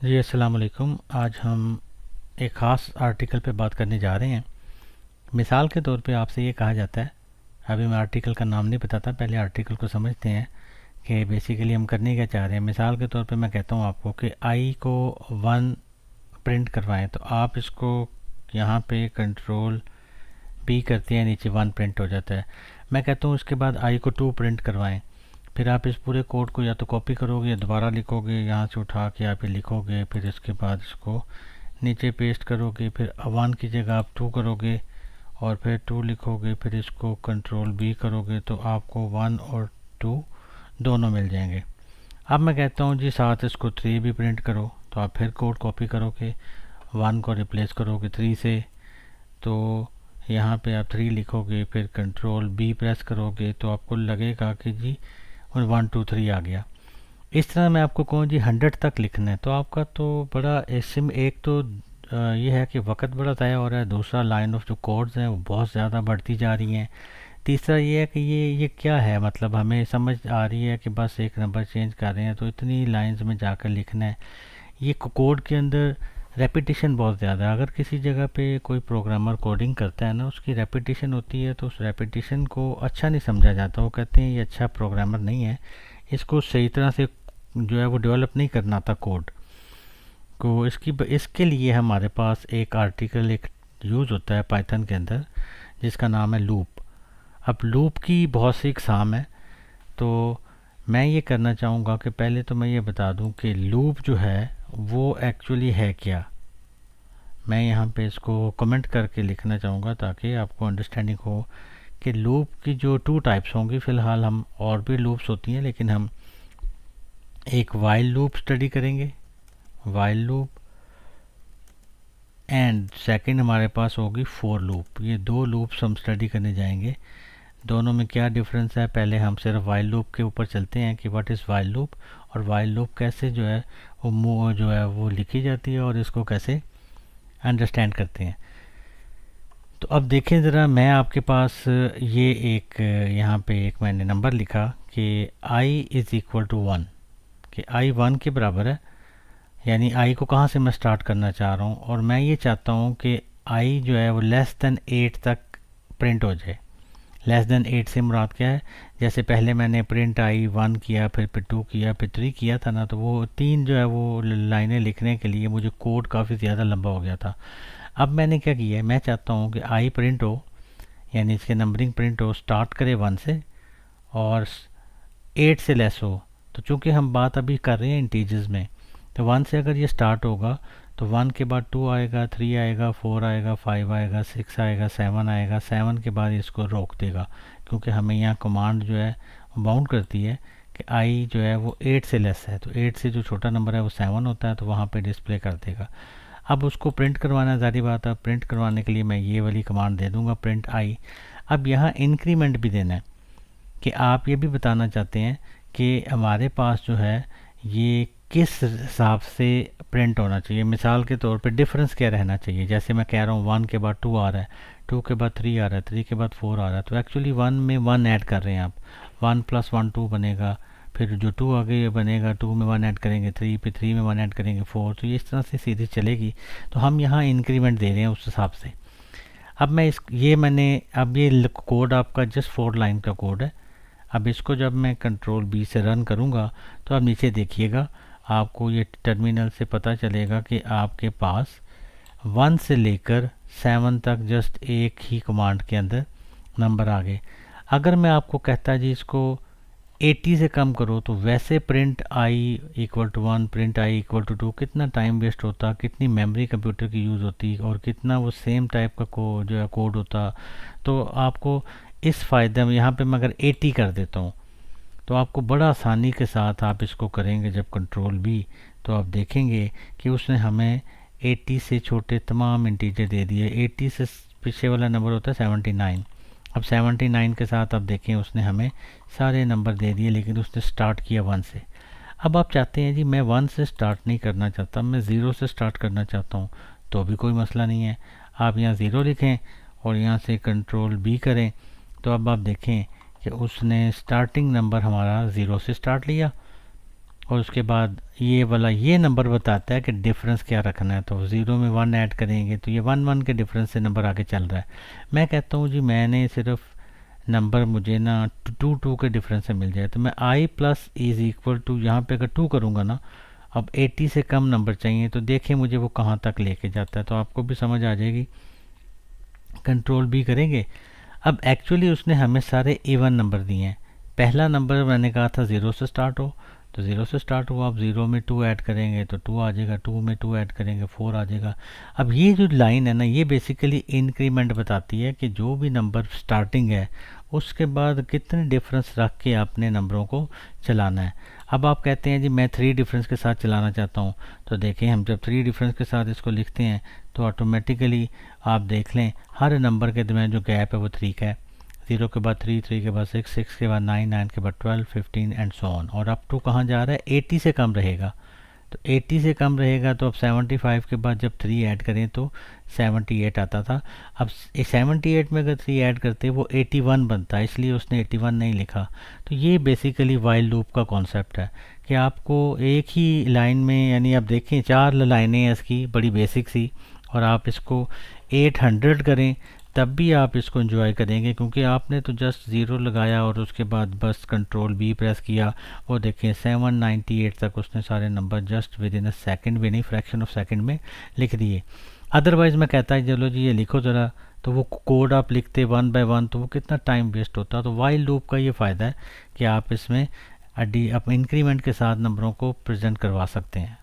जी अस्सलाम वालेकुम। आज हम एक ख़ास आर्टिकल पे बात करने जा रहे हैं। मिसाल के तौर पे आपसे ये कहा जाता है, अभी मैं आर्टिकल का नाम नहीं बताता, पहले आर्टिकल को समझते हैं कि बेसिकली हम करने क्या चाह रहे हैं। मिसाल के तौर पे मैं कहता हूँ आपको कि आई को 1 प्रिंट करवाएं, तो आप इसको यहाँ पे कंट्रोल बी करते हैं, नीचे 1 प्रिंट हो जाता है। मैं कहता हूँ उसके बाद आई को 2 प्रिंट करवाएं, फिर आप इस पूरे कोड को या तो कॉपी करोगे या दोबारा लिखोगे, यहाँ से उठा के आप ये लिखोगे, फिर इसके बाद इसको नीचे पेस्ट करोगे, फिर 1 की जगह आप 2 करोगे और फिर 2 लिखोगे, फिर इसको कंट्रोल बी करोगे तो आपको 1 और 2 दोनों मिल जाएंगे। अब मैं कहता हूँ जी साथ इसको 3 भी प्रिंट करो, तो आप फिर कोड कॉपी करोगे, 1 को रिप्लेस करोगे 3 से, तो यहाँ पे आप 3 लिखोगे, फिर कंट्रोल बी प्रेस करोगे तो आपको लगेगा कि जी 1 2 3 आ गया। इस तरह मैं आपको कहूँ जी 100 तक लिखना है तो आपका तो बड़ा इसमें एक तो ये है कि वक्त बड़ा ज़ाया हो रहा है, दूसरा लाइन ऑफ जो कोड्स हैं वो बहुत ज़्यादा बढ़ती जा रही हैं, तीसरा ये है कि ये क्या है, मतलब हमें समझ आ रही है कि बस एक नंबर चेंज कर रहे हैं तो इतनी लाइंस में जाकर लिखना है। ये कोड के अंदर रेपिटेशन बहुत ज़्यादा है। अगर किसी जगह पे कोई प्रोग्रामर कोडिंग करता है ना, उसकी रेपिटेशन होती है तो उस रेपिटेशन को अच्छा नहीं समझा जाता। वो कहते हैं ये अच्छा प्रोग्रामर नहीं है, इसको सही तरह से जो है वो डेवलप नहीं करना था कोड को। इसके लिए हमारे पास एक आर्टिकल एक यूज़ होता है पाइथन के अंदर जिसका नाम है लूप। अब लूप की बहुत सी इकसाम है, तो मैं ये करना चाहूँगा कि पहले तो मैं ये बता दूँ कि लूप जो है वो एक्चुअली है क्या। मैं यहाँ पे इसको कमेंट करके लिखना चाहूँगा ताकि आपको अंडरस्टैंडिंग हो कि लूप की जो 2 टाइप्स होंगी। फ़िलहाल हम और भी लूप्स होती हैं, लेकिन हम एक वाइल लूप स्टडी करेंगे, वाइल लूप, एंड सेकंड हमारे पास होगी फॉर लूप। ये 2 लूप्स हम स्टडी करने जाएंगे। दोनों में क्या डिफरेंस है, पहले हम सिर्फ वाइल लूप के ऊपर चलते हैं कि व्हाट इज़ वाइल लूप और वाइल लूप कैसे जो है वो जो है वो लिखी जाती है और इसको कैसे अंडरस्टैंड करते हैं। तो अब देखें ज़रा, मैं आपके पास ये एक यहाँ पे एक मैंने नंबर लिखा कि i इज़ इक्वल टू 1, कि i 1 के बराबर है, यानी i को कहाँ से मैं स्टार्ट करना चाह रहा हूँ, और मैं ये चाहता हूँ कि i जो है वो लेस देन 8 तक प्रिंट हो जाए। लेस देन 8 से मुराद क्या है, जैसे पहले मैंने प्रिंट आई 1 किया, फिर 2 किया, फिर 3 किया था ना, तो वो 3 जो है वो लाइनें लिखने के लिए मुझे कोड काफ़ी ज़्यादा लंबा हो गया था। अब मैंने क्या किया है, मैं चाहता हूँ कि आई प्रिंट हो, यानी इसके नंबरिंग प्रिंट हो, स्टार्ट करे 1 से और 8 से लेस हो। तो चूंकि हम बात अभी कर रहे हैं इंटीजर्स में, तो 1 से अगर ये स्टार्ट होगा तो 1 के बाद 2 आएगा, 3 आएगा, 4 आएगा, 5 आएगा, 6 आएगा, 7 आएगा, 7 के बाद इसको रोक देगा, क्योंकि हमें यहाँ कमांड जो है बाउंड करती है कि आई जो है वो 8 से लेस है, तो 8 से जो छोटा नंबर है वो 7 होता है, तो वहाँ पे डिस्प्ले कर देगा। अब उसको प्रिंट करवाना ज़ाहिर बात है, प्रिंट करवाने के लिए मैं ये वाली कमांड दे दूंगा, प्रिंट आई। अब यहाँ इंक्रीमेंट भी देना है कि आप ये भी बताना चाहते हैं कि हमारे पास जो है ये किस हिसाब से प्रिंट होना चाहिए। मिसाल के तौर पे डिफरेंस क्या रहना चाहिए, जैसे मैं कह रहा हूँ 1 के बाद 2 आ रहा है, 2 के बाद 3 आ रहा है, 3 के बाद 4 आ रहा है, तो एक्चुअली 1 में 1 ऐड कर रहे हैं आप, 1 + 1 2 बनेगा, फिर जो 2 आगे बनेगा 2 में 1 ऐड करेंगे 3 पे, 3 में 1 ऐड करेंगे 4, तो ये इस तरह से सीरीज चलेगी। तो हम यहाँ इंक्रीमेंट दे रहे हैं उस हिसाब से। अब अब ये कोड आपका जस्ट 4 लाइन का कोड है। अब इसको जब मैं कंट्रोल बी से रन करूँगा तो आप नीचे देखिएगा, आपको ये टर्मिनल से पता चलेगा कि आपके पास 1 से लेकर 7 तक जस्ट एक ही कमांड के अंदर नंबर आ गए। अगर मैं आपको कहता जी इसको 80 से कम करो, तो वैसे print I equal to 1, print I equal to 2, कितना टाइम वेस्ट होता, कितनी मेमोरी कंप्यूटर की यूज़ होती और कितना वो सेम टाइप का जो है कोड होता। तो आपको इस फ़ायदे में यहाँ पे मैं अगर 80 कर देता हूँ तो आपको बड़ा आसानी के साथ आप इसको करेंगे। जब कंट्रोल बी, तो आप देखेंगे कि उसने हमें 80 से छोटे तमाम इंटीजर दे दिए। 80 से पीछे वाला नंबर होता है 79। अब 79 के साथ आप देखें उसने हमें सारे नंबर दे दिए, लेकिन उसने स्टार्ट किया 1 से। अब आप चाहते हैं जी मैं 1 से स्टार्ट नहीं करना चाहता, मैं 0 से स्टार्ट करना चाहता हूँ, तो भी कोई मसला नहीं है। आप यहाँ 0 लिखें और यहाँ से कंट्रोल बी करें, तो अब आप देखें कि उसने स्टार्टिंग नंबर हमारा 0 से स्टार्ट लिया और उसके बाद ये वाला ये नंबर बताता है कि डिफरेंस क्या रखना है। तो 0 में 1 ऐड करेंगे तो ये 1 के डिफरेंस से नंबर आगे चल रहा है। मैं कहता हूँ जी मैंने सिर्फ नंबर मुझे ना 2 के डिफरेंस से मिल जाए, तो मैं i plus is equal to यहाँ पे अगर 2 करूँगा ना, अब 80 से कम नंबर चाहिए तो देखिए मुझे वो कहाँ तक लेके जाता है, तो आपको भी समझ आ जाएगी। कंट्रोल भी करेंगे। अब एक्चुअली उसने हमें सारे इवन नंबर दिए हैं। पहला नंबर मैंने कहा था 0 से स्टार्ट हो, तो 0 से स्टार्ट हुआ। आप 0 में 2 ऐड करेंगे तो 2 आ जाएगा, 2 में 2 ऐड करेंगे 4 आ जाएगा। अब ये जो लाइन है ना, ये बेसिकली इंक्रीमेंट बताती है कि जो भी नंबर स्टार्टिंग है उसके बाद कितने डिफरेंस रख के आपने नंबरों को चलाना है। अब आप कहते हैं जी मैं 3 डिफरेंस के साथ चलाना चाहता हूँ, तो देखें हम जब 3 डिफरेंस के साथ इसको लिखते हैं तो ऑटोमेटिकली आप देख लें हर नंबर के दरमियान जो गैप है वो 3 का है। 0 के बाद 3, 3 के बाद 6, 6 के बाद 9, 9 के बाद 12, 15 एंड सो ऑन। और अप टू कहाँ जा रहा है, 80 से कम रहेगा। तो 80 से कम रहेगा तो अब 75 के बाद जब 3 ऐड करें तो 78 आता था। अब 78 में अगर 3 ऐड करते वो 81 बनता है, इसलिए उसने 81 नहीं लिखा। तो ये बेसिकली वाइल लूप का कॉन्सेप्ट है कि आपको एक ही लाइन में, यानी आप देखें 4 लाइनें हैं इसकी बड़ी बेसिक सी, और आप इसको 800 करें तब भी आप इसको एंजॉय करेंगे, क्योंकि आपने तो जस्ट 0 लगाया और उसके बाद बस कंट्रोल बी प्रेस किया। वो देखें 798 तक उसने सारे number just with in a second भी नहीं, फ्रैक्शन ऑफ सेकेंड में लिख दिए। अदरवाइज़ मैं कहता है चलो जी ये लिखो ज़रा, तो वो कोड आप लिखते 1 बाय 1 तो वो कितना टाइम वेस्ट होता। तो वाइल लूप का ये फ़ायदा है कि आप इसमें आप इंक्रीमेंट के साथ नंबरों को प्रेजेंट करवा सकते हैं।